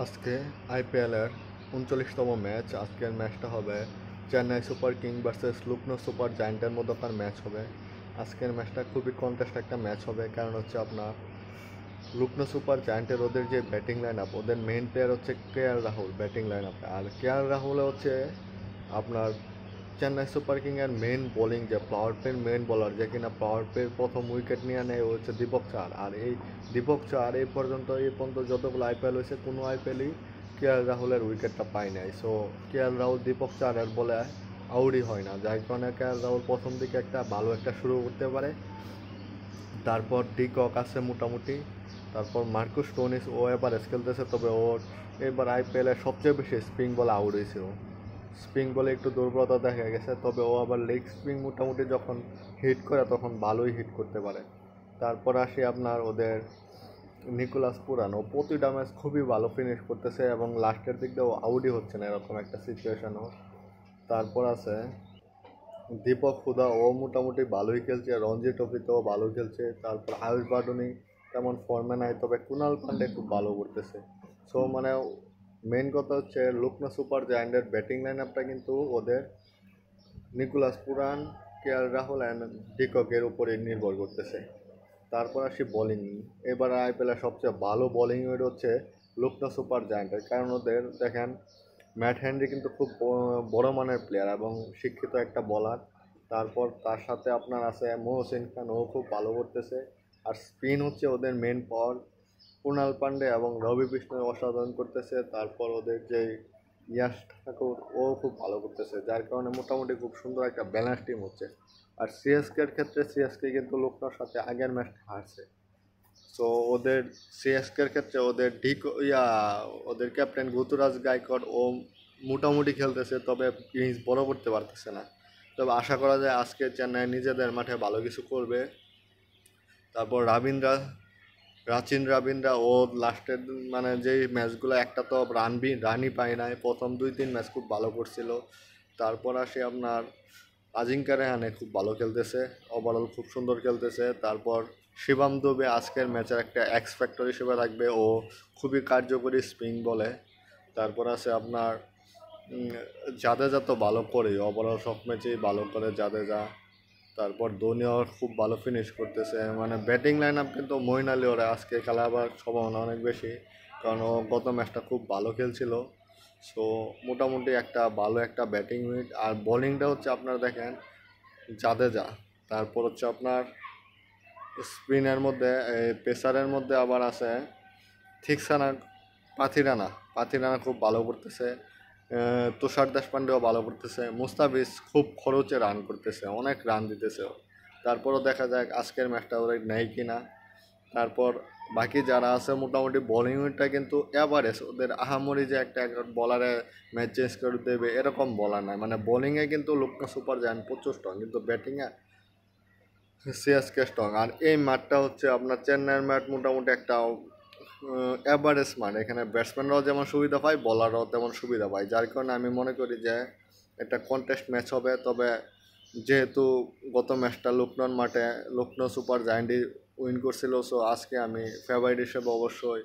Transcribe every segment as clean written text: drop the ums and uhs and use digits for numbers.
আজকে আইপিএলের ৩৯তম ম্যাচ। আজকের ম্যাচটা হবে Chennai super king versus Lucknow super জায়ান্টের মধ্যকার ম্যাচ হবে। আজকের ম্যাচটা খুবই কন্টেস্ট একটা ম্যাচ হবে, কারণ হচ্ছে আপনার লখনৌ সুপার জায়ান্টের ওদের যে ব্যাটিং লাইন আপ, ওদের মেইন প্লেয়ার হচ্ছে রাহুল ব্যাটিং লাইন আপে, আর রাহুল হচ্ছে আপনার চেন্নাই সুপার কিংয়ের মেন বোলিং যে পাওয়ার প্লের মেন বোলার, যে কিনা পাওয়ার প্লের প্রথম উইকেট নিয়ে নেয় ও হচ্ছে দীপক চার। আর এই দীপক চার এই পর্যন্ত যতগুলো আইপিএল হয়েছে কোনো আইপিএলই রাহুলের উইকেটটা পায় নাই। সো রাহুল দীপক চারের বলে আউটই হয় না, যার কারণে রাহুল প্রথম দিকে একটা ভালো একটা শুরু করতে পারে। তারপর ডিকক আছে মোটামুটি, তারপর মার্কুস স্টোনিস ও এভারেজ খেলতেছে, তবে ওর এবার আইপিএলের সবচেয়ে বেশি স্পিন বলে আউট হয়েছে। ও স্পিন বলে একটু দুর্বলতা দেখা গেছে, তবে ও আবার লেগ স্পিন মোটামুটি যখন হিট করে তখন ভালোই হিট করতে পারে। তারপর আসি আপনার ওদের নিকোলাস পুরান, ও প্রতিটা ম্যাচ খুবই ভালো ফিনিশ করতেছে এবং লাস্টের দিক দিয়ে ও আউটই হচ্ছে না, এরকম একটা সিচুয়েশনও। তারপর আছে দীপক হুদা, ও মোটামুটি ভালোই খেলছে, রঞ্জি ট্রফিতেও ভালো খেলছে। তারপর আয়ুষ বাডুনি তেমন ফর্মে নাই, তবে কুনাল পান্ডে খুব ভালো করতেছে। সো মানে মেন কথা হচ্ছে লখনৌ সুপার জায়ান্টের ব্যাটিং লাইন আপটা কিন্তু ওদের নিকোলাস পুরান, রাহুল অ্যান্ড ডিককের উপরে নির্ভর করতেছে। তারপর আসি বোলিং। এবার আইপিএলের সবচেয়ে ভালো বোলিং উইড হচ্ছে লখনৌ সুপার জায়ান্টের, কারণ ওদের দেখেন ম্যাট হেনরি কিন্তু খুব বড় মানের প্লেয়ার এবং শিক্ষিত একটা বলার। তারপর তার সাথে আপনার আছে মহসিন খান, ও খুব ভালো করতেছে। আর স্পিন হচ্ছে ওদের মেন পাওয়ার। কুণাল পান্ডে এবং রবি বিষ্ণয় অসাধারণ করতেছে। তারপর ওদের যে ইয়াশ ঠাকুর, ও খুব ভালো করতেছে, যার কারণে মোটামুটি খুব সুন্দর একটা ব্যালেন্স টিম হচ্ছে। আর সিএসকের ক্ষেত্রে সিএসকে কিন্তু লখনৌর সাথে আগের ম্যাচটা হারছে। সো ওদের সিএসকের ক্ষেত্রে ওদের ওদের ক্যাপ্টেন ঋতুরাজ গায়কোয়াড়, ও মোটামুটি খেলতেছে, তবে ইনিংস বড় করতে পারতেছে না। তবে আশা করা যায় আজকে চেন্নাই নিজেদের মাঠে ভালো কিছু করবে। তারপর রাবিন্দ্রা ও লাস্টের মানে যেই ম্যাচগুলো একটা তো রানই পায় নাই, প্রথম 2-3 ম্যাচ খুব ভালো করছিল। তারপর আসে আপনার আজিঙ্কা রেহানে খুব ভালো খেলতেছে, ওভারঅল খুব সুন্দর খেলতেছে। তারপর শিবম দুবে আজকের ম্যাচের একটা এক্স ফ্যাক্টর হিসেবে থাকবে, ও খুবই কার্যকরী স্পিন বলে। তারপর আছে আপনার জাদেজা তো ভালো করেই, ওভারঅল সব ম্যাচেই ভালো করে জাদেজা। তারপর ধোনিও খুব ভালো ফিনিশ করতেছে, মানে ব্যাটিং লাইন আপ কিন্তু মঈন আলী ওরা আজকে খেলাবার সম্ভাবনা অনেক বেশি, কারণ ও গত ম্যাচটা খুব ভালো খেলছিল। সো মোটামুটি একটা ভালো একটা ব্যাটিং উইড। আর বোলিংটা হচ্ছে আপনার দেখেন জাদেজা, তারপর হচ্ছে আপনার স্পিনের মধ্যে পেসারের মধ্যে আবার আছে থিকসানা, পাথিরানা খুব ভালো করতেছে। তুষার দেশপান্ডেও ভালো করতেছে। মুস্তাফিজ খুব খরচে রান করতেছে, অনেক রান দিতেছে। তারপরও দেখা যাক আজকের ম্যাচটা ওরা নেয় কিনা। তারপর বাকি যারা আছে মোটামুটি বোলিং উইডটা কিন্তু অ্যাভারেজ, ওদের আহামরি যে একটা বলারে ম্যাচ চেঞ্জ করে দেবে এরকম বলার নাই। মানে বোলিংয়ে কিন্তু লখনৌ সুপার জায়ান্ট প্রচুর স্ট্রং, কিন্তু ব্যাটিংয়ে সিএসকে স্ট্রং। আর এই মাঠটা হচ্ছে আপনার চেন্নাইয়ের মাঠ, মোটামুটি একটা অ্যাভারেজ মাঠ। এখানে ব্যাটসম্যানরাও যেমন সুবিধা পায়, বলাররাও তেমন সুবিধা পায়, যার কারণে আমি মনে করি যে একটা কন্টেস্ট ম্যাচ হবে। তবে যেহেতু গত ম্যাচটা লখনৌর মাঠে লখনৌ সুপার জায়ান্টই উইন করছিল, সো আজকে আমি ফেভারিট হিসেবে অবশ্যই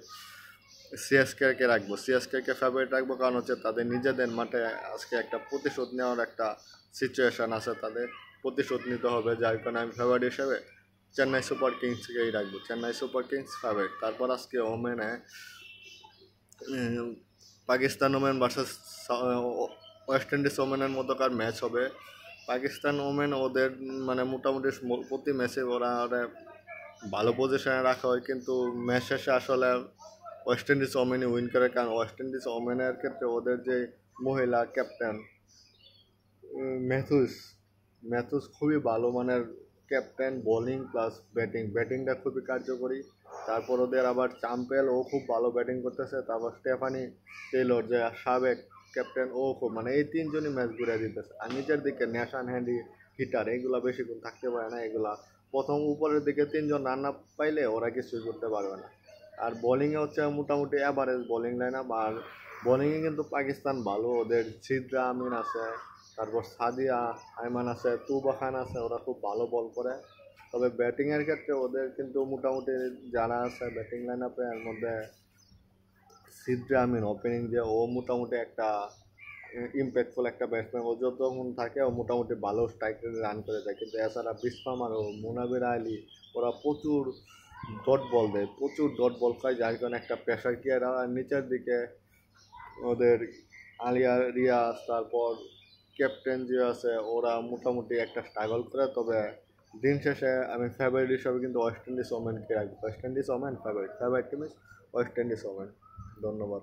সিএসকে রাখবো। সিএসকে ফেভারিট রাখবো কারণ হচ্ছে তাদের নিজেদের মাঠে আজকে একটা প্রতিশোধ নেওয়ার একটা সিচুয়েশান আছে, তাদের প্রতিশোধ নিতে হবে, যার কারণে আমি ফেভারিট হিসেবে চেন্নাই সুপার কিংসকেই রাখবো। Chennai super kings favourite. তারপর আজকে ওমেনে Pakistan women versus West Indies ওমেনের মধ্যকার ম্যাচ হবে। পাকিস্তান ওমেন ওদের মানে মোটামুটি প্রতি ম্যাচে ওরা ভালো পজিশনে রাখা হয়, কিন্তু ম্যাচ শেষে আসলে ওয়েস্ট ইন্ডিজ ওমেনই উইন করে, কারণ ওয়েস্ট ইন্ডিজ ওমেনের ক্ষেত্রে ওদের যে মহিলা ক্যাপ্টেন ম্যাথুস ম্যাথুস খুবই ভালো মানের ক্যাপ্টেন, বোলিং প্লাস ব্যাটিংটা খুবই কার্যকরী। তারপর ওদের আবার চাম্পেল, ও খুব ভালো ব্যাটিং করতেছে। তারপর স্টেফানি টেলর যে সাবেক ক্যাপ্টেন, ও খুব মানে এই তিনজনই ম্যাচ ঘুরে দিতেছে। আর নিচের দিকে ন্যাশন হ্যান্ডি হিটার, এগুলা বেশিক্ষণ থাকতে পারে না, এগুলা প্রথম উপরের দিকে তিনজন রান না পাইলে ওরা কিছুই করতে পারবে না। আর বোলিংয়ে হচ্ছে মোটামুটি অ্যাভারেজ বোলিং লাইন আপ। আর বোলিংয়ে কিন্তু পাকিস্তান ভালো, ওদের সিদ্রা আমিন আছে, তারপর সাদিয়া আইমান আছে, তুবা খান আছে, ওরা খুব ভালো বল করে। তবে ব্যাটিংয়ের ক্ষেত্রে ওদের কিন্তু মোটামুটি যারা আছে ব্যাটিং লাইন আপে, এর মধ্যে সিদ্রে আমিন ওপেনিং দিয়ে ও মোটামুটি একটা ইম্প্যাক্টফুল একটা ব্যাটসম্যান। ও যতক্ষণ থাকে ও মোটামুটি ভালো স্ট্রাইক রান করে দেয়, কিন্তু এছাড়া বিসমার্ক ও মুনাবির আলী ওরা প্রচুর ডট বল খায়, যার কারণে একটা প্রেশার ক্রিয়েট হয়। আর নিচের দিকে ওদের আলিয়া রিয়াজ, তারপর ক্যাপ্টেন যে আছে, ওরা মোটামুটি একটা স্ট্রাগল করে। তবে দিন শেষে আমি ফেভারিট হিসাবে কিন্তু ওয়েস্ট ইন্ডিজ ওমেনকে রাখবো। West Indies women favourite team is West Indies women. ধন্যবাদ।